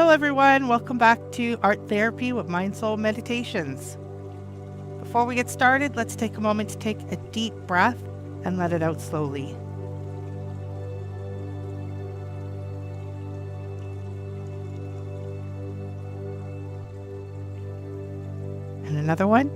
Hello everyone, welcome back to Art Therapy with MindSoulMeditations. Before we get started, let's take a moment to take a deep breath and let it out slowly. And another one.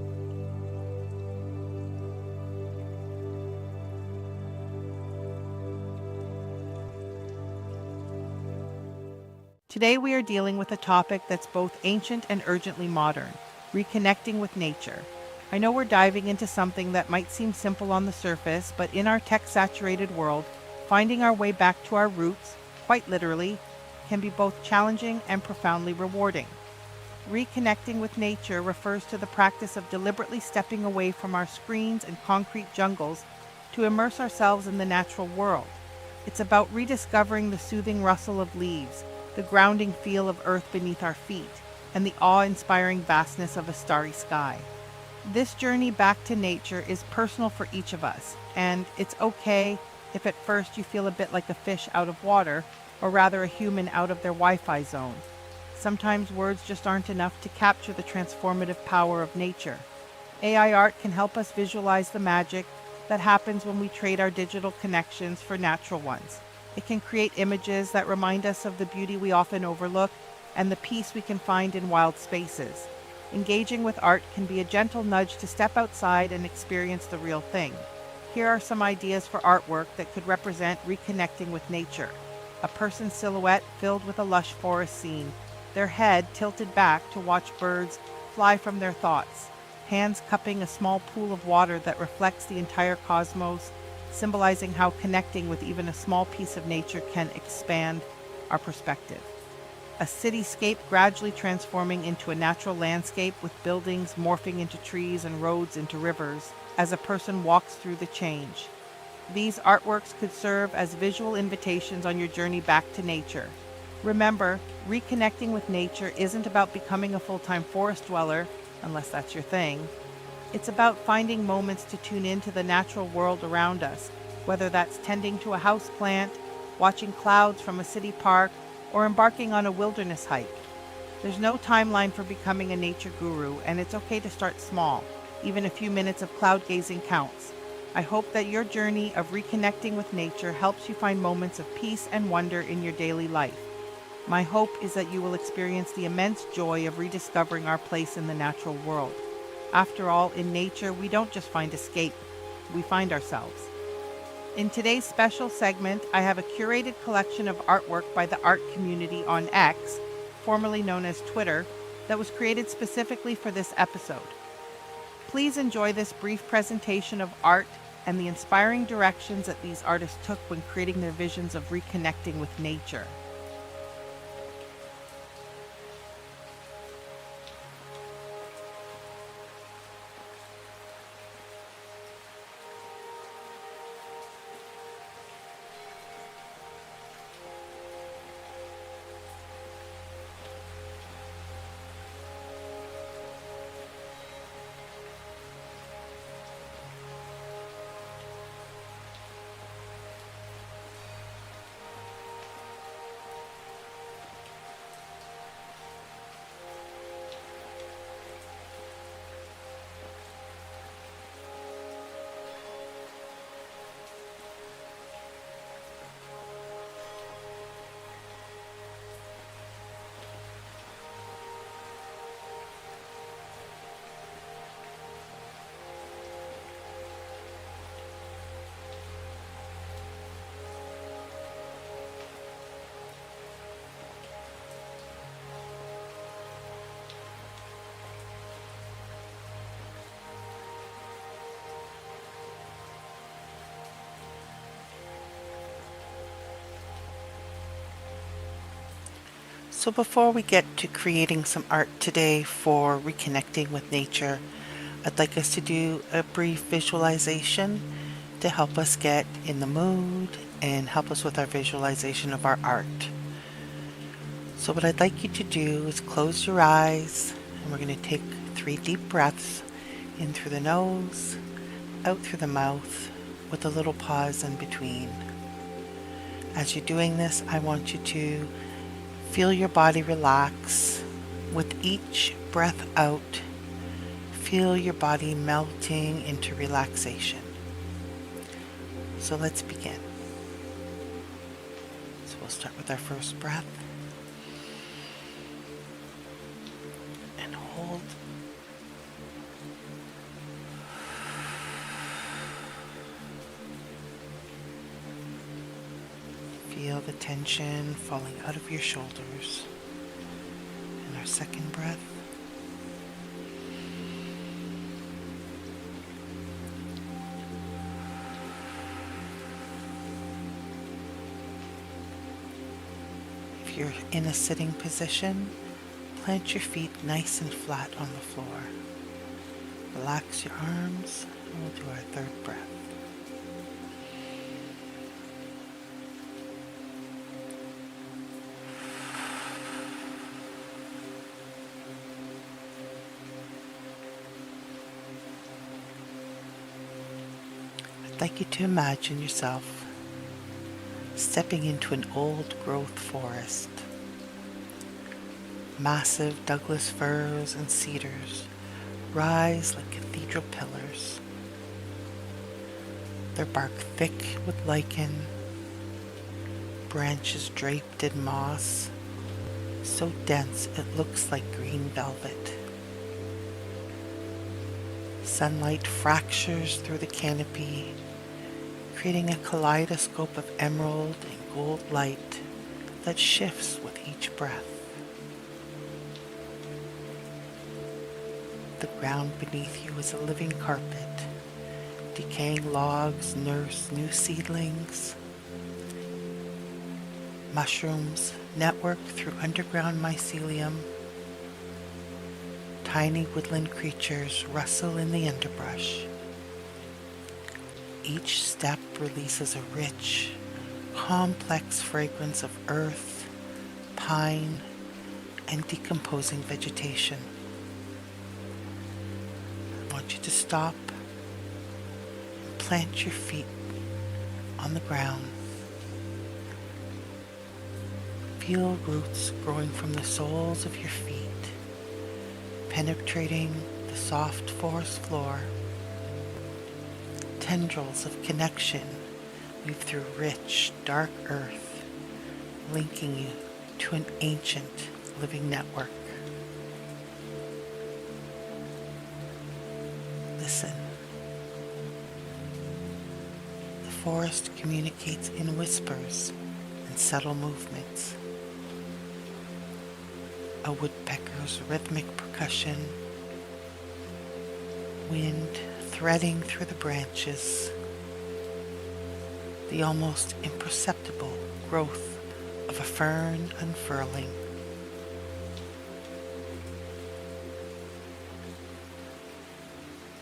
Today we are dealing with a topic that's both ancient and urgently modern, reconnecting with nature. I know we're diving into something that might seem simple on the surface, but in our tech-saturated world, finding our way back to our roots, quite literally, can be both challenging and profoundly rewarding. Reconnecting with nature refers to the practice of deliberately stepping away from our screens and concrete jungles to immerse ourselves in the natural world. It's about rediscovering the soothing rustle of leaves, the grounding feel of earth beneath our feet, and the awe-inspiring vastness of a starry sky. This journey back to nature is personal for each of us, and it's okay if at first you feel a bit like a fish out of water, or rather a human out of their Wi-Fi zone. Sometimes words just aren't enough to capture the transformative power of nature. AI art can help us visualize the magic that happens when we trade our digital connections for natural ones. It can create images that remind us of the beauty we often overlook and the peace we can find in wild spaces. Engaging with art can be a gentle nudge to step outside and experience the real thing. Here are some ideas for artwork that could represent reconnecting with nature. A person's silhouette filled with a lush forest scene, their head tilted back to watch birds fly from their thoughts, hands cupping a small pool of water that reflects the entire cosmos, symbolizing how connecting with even a small piece of nature can expand our perspective. A cityscape gradually transforming into a natural landscape with buildings morphing into trees and roads into rivers as a person walks through the change. These artworks could serve as visual invitations on your journey back to nature. Remember, reconnecting with nature isn't about becoming a full-time forest dweller, unless that's your thing. It's about finding moments to tune into the natural world around us, whether that's tending to a house plant, watching clouds from a city park, or embarking on a wilderness hike. There's no timeline for becoming a nature guru, and it's okay to start small. Even a few minutes of cloud gazing counts. I hope that your journey of reconnecting with nature helps you find moments of peace and wonder in your daily life. My hope is that you will experience the immense joy of rediscovering our place in the natural world. After all, in nature, we don't just find escape, we find ourselves. In today's special segment, I have a curated collection of artwork by the art community on X, formerly known as Twitter, that was created specifically for this episode. Please enjoy this brief presentation of art and the inspiring directions that these artists took when creating their visions of reconnecting with nature. So before we get to creating some art today for reconnecting with nature, I'd like us to do a brief visualization to help us get in the mood and help us with our visualization of our art. So what I'd like you to do is close your eyes, and we're going to take 3 deep breaths in through the nose, out through the mouth, with a little pause in between. As you're doing this, I want you to Feel your body relax. With each breath out, feel your body melting into relaxation. So let's begin. So we'll start with our first breath. And hold. Feel the tension falling out of your shoulders. And our second breath. If you're in a sitting position, plant your feet nice and flat on the floor. Relax your arms, and we'll do our third breath. I'd like you to imagine yourself stepping into an old growth forest. Massive Douglas firs and cedars rise like cathedral pillars. Their bark thick with lichen, branches draped in moss, so dense it looks like green velvet. Sunlight fractures through the canopy, creating a kaleidoscope of emerald and gold light that shifts with each breath. The ground beneath you is a living carpet. Decaying logs nurse new seedlings. Mushrooms network through underground mycelium. Tiny woodland creatures rustle in the underbrush. Each step releases a rich, complex fragrance of earth, pine, and decomposing vegetation. I want you to stop and plant your feet on the ground. Feel roots growing from the soles of your feet, penetrating the soft forest floor. Tendrils of connection weave through rich, dark earth, linking you to an ancient living network. Listen. The forest communicates in whispers and subtle movements. A woodpecker's rhythmic percussion, wind threading through the branches, the almost imperceptible growth of a fern unfurling.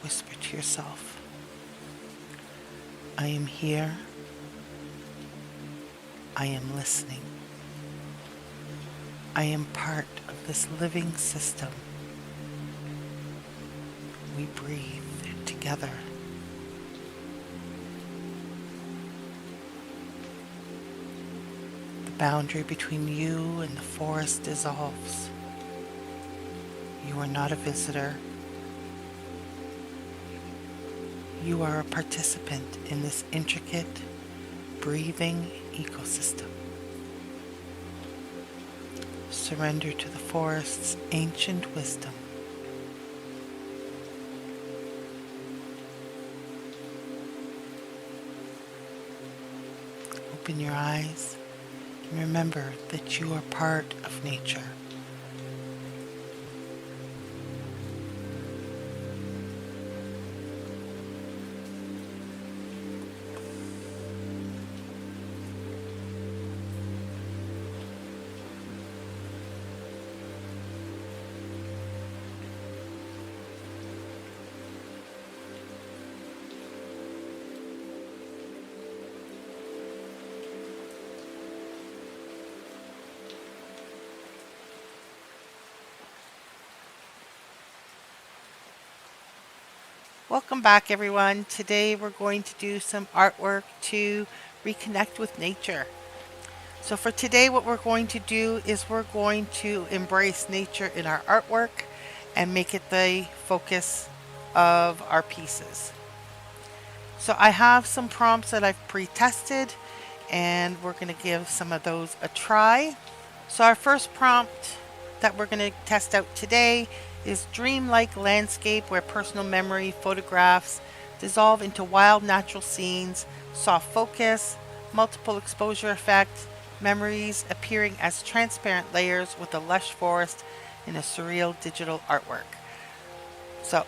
Whisper to yourself, I am here, I am listening. I am part of this living system. We breathe together. The boundary between you and the forest dissolves. You are not a visitor. You are a participant in this intricate, breathing ecosystem. Surrender to the forest's ancient wisdom. Open your eyes and remember that you are part of nature. Welcome back, everyone. Today we're going to do some artwork to reconnect with nature. So for today, what we're going to do is we're going to embrace nature in our artwork and make it the focus of our pieces. So I have some prompts that I've pre-tested, and we're going to give some of those a try. So our first prompt that we're going to test out today is dreamlike landscape where personal memory photographs dissolve into wild natural scenes, soft focus, multiple exposure effect, memories appearing as transparent layers with a lush forest in a surreal digital artwork. So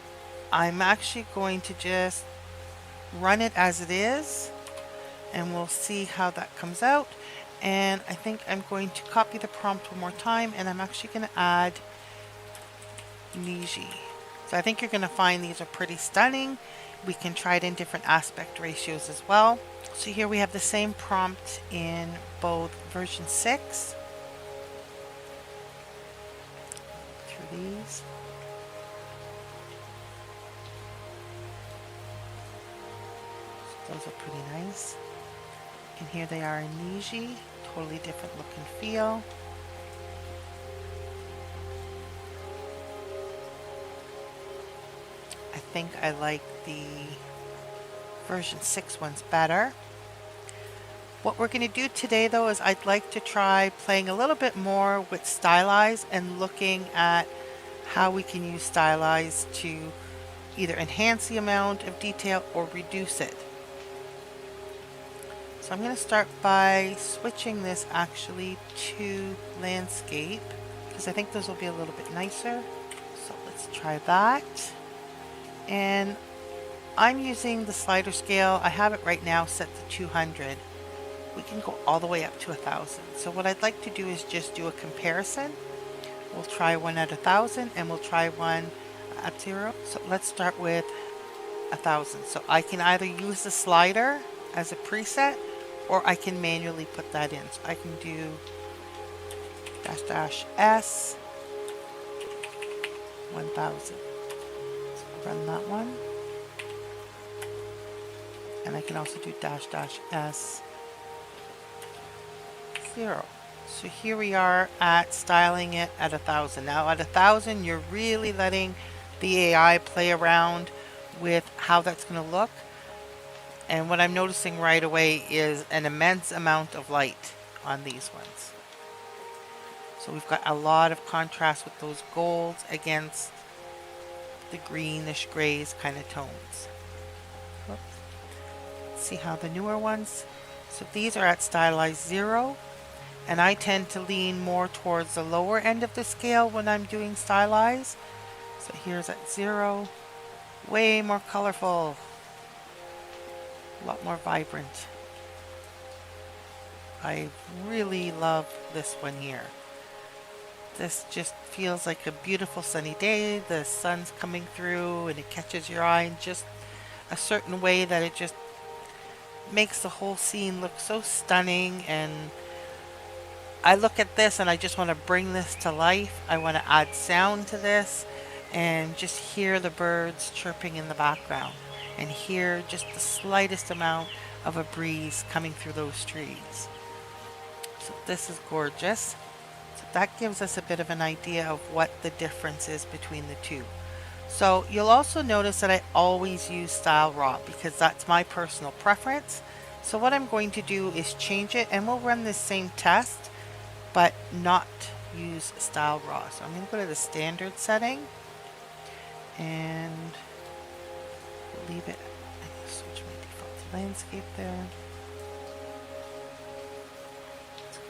I'm actually going to just run it as it is, and we'll see how that comes out. And I think I'm going to copy the prompt one more time, and I'm actually going to add Niji. So I think you're going to find these are pretty stunning. We can try it in different aspect ratios as well. So here we have the same prompt in both version 6. Through these. So those are pretty nice. And here they are in Niji. Totally different look and feel. I think I like the version 6 ones better. What we're going to do today though is I'd like to try playing a little bit more with stylize and looking at how we can use stylize to either enhance the amount of detail or reduce it. So I'm going to start by switching this actually to landscape because I think those will be a little bit nicer. So let's try that. And I'm using the slider scale. I have it right now set to 200. We can go all the way up to 1,000. So what I'd like to do is just do a comparison. We'll try one at 1,000 and we'll try one at 0. So let's start with 1,000. So I can either use the slider as a preset or I can manually put that in. So I can do --S 1,000. So I'll run that one. And I can also do --S 0. So here we are at styling it at 1,000. Now at 1,000, you're really letting the AI play around with how that's going to look. And what I'm noticing right away is an immense amount of light on these ones. So we've got a lot of contrast with those golds against the greenish grays kind of tones. Oops. Let's see how the newer ones. So these are at stylized 0. And I tend to lean more towards the lower end of the scale when I'm doing stylize. So here's at 0. Way more colorful. A lot more vibrant. I really love this one here. This just feels like a beautiful sunny day. The sun's coming through and it catches your eye in just a certain way that it just makes the whole scene look so stunning. And I look at this and I just want to bring this to life. I want to add sound to this and just hear the birds chirping in the background and hear just the slightest amount of a breeze coming through those trees. So this is gorgeous. So that gives us a bit of an idea of what the difference is between the two. So you'll also notice that I always use style raw because that's my personal preference. So what I'm going to do is change it, and we'll run this same test but not use style raw. So I'm going to go to the standard setting and leave it. I'm going to switch my default to landscape there. Let's go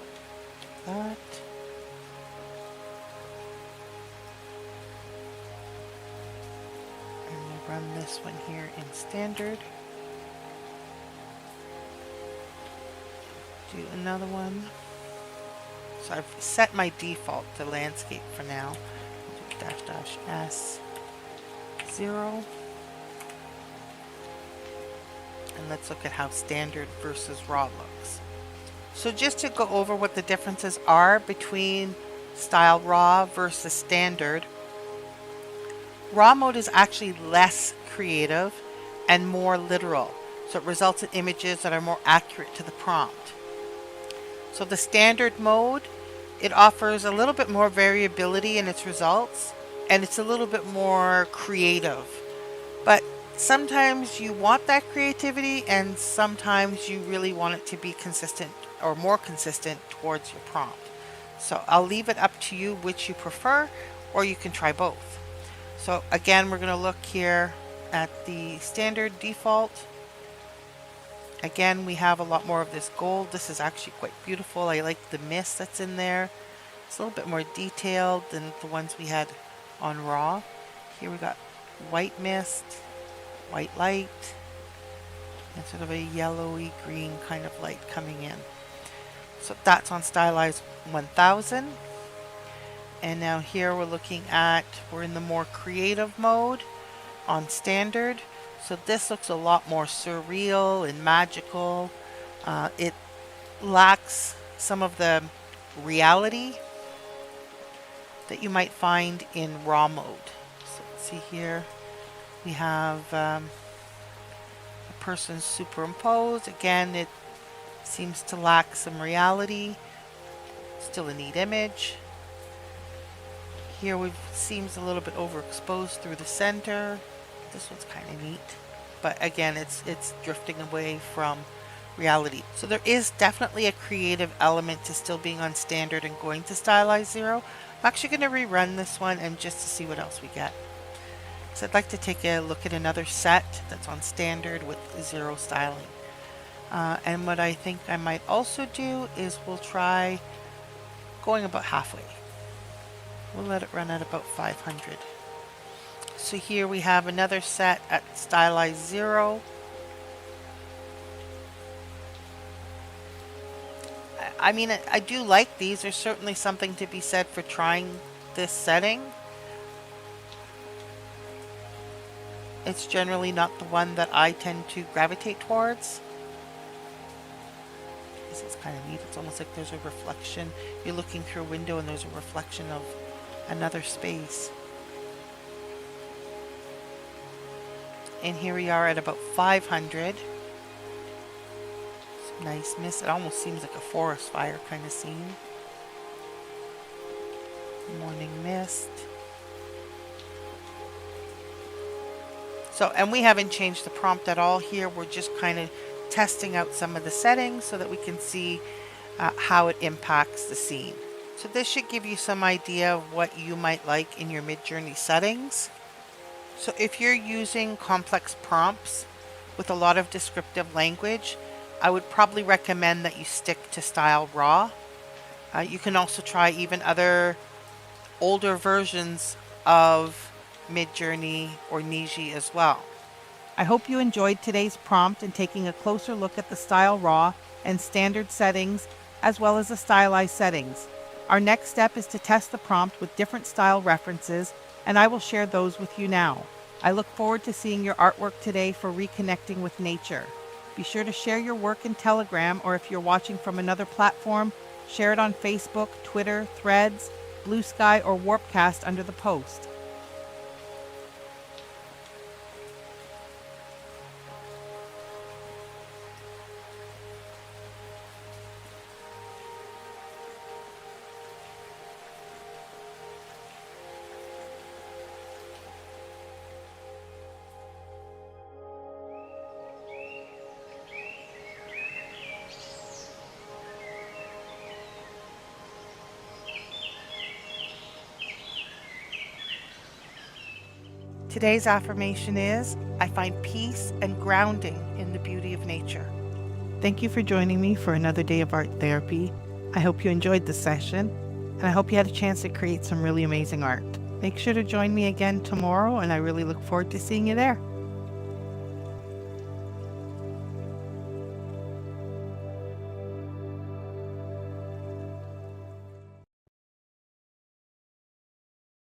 like that. And we'll run this one here in standard. Do another one. So I've set my default to landscape for now. Do --S 0. And let's look at how standard versus raw looks. So just to go over what the differences are between style raw versus standard. Raw mode is actually less creative and more literal. So it results in images that are more accurate to the prompt. So the standard mode, it offers a little bit more variability in its results, and it's a little bit more creative. But sometimes you want that creativity, and sometimes you really want it to be consistent or more consistent towards your prompt. So I'll leave it up to you which you prefer, or you can try both. So again, we're going to look here at the standard default. Again, we have a lot more of this gold. This is actually quite beautiful. I like the mist that's in there. It's a little bit more detailed than the ones we had on raw. Here we got white mist, white light, and sort of a yellowy green kind of light coming in. So that's on Stylized 1000. And now here we're in the more creative mode on standard. So this looks a lot more surreal and magical. It lacks some of the reality that you might find in raw mode. So let's see here. We have a person superimposed. Again, it seems to lack some reality. Still a neat image. Here we seems a little bit overexposed through the center. This one's kind of neat, but again, it's drifting away from reality. So there is definitely a creative element to still being on standard and going to Stylized 0. I'm actually going to rerun this one and just to see what else we get. So I'd like to take a look at another set that's on standard with 0 styling. And what I think I might also do is we'll try going about halfway. We'll let it run at about 500. So here we have another set at Stylized 0. I mean, I do like these. There's certainly something to be said for trying this setting. It's generally not the one that I tend to gravitate towards. This is kind of neat. It's almost like there's a reflection. You're looking through a window and there's a reflection of another space. And here we are at about 500. Some nice mist. It almost seems like a forest fire kind of scene. Morning mist. So, and we haven't changed the prompt at all here. We're just kind of testing out some of the settings so that we can see how it impacts the scene. So this should give you some idea of what you might like in your Midjourney settings. So if you're using complex prompts with a lot of descriptive language, I would probably recommend that you stick to Style Raw. You can also try even other older versions of Midjourney or Niji as well. I hope you enjoyed today's prompt and taking a closer look at the Style Raw and standard settings as well as the stylized settings. Our next step is to test the prompt with different style references, and I will share those with you now. I look forward to seeing your artwork today for reconnecting with nature. Be sure to share your work in Telegram, or if you're watching from another platform, share it on Facebook, Twitter, Threads, Blue Sky, or Warpcast under the post. Today's affirmation is, I find peace and grounding in the beauty of nature. Thank you for joining me for another day of art therapy. I hope you enjoyed the session, and I hope you had a chance to create some really amazing art. Make sure to join me again tomorrow, and I really look forward to seeing you there.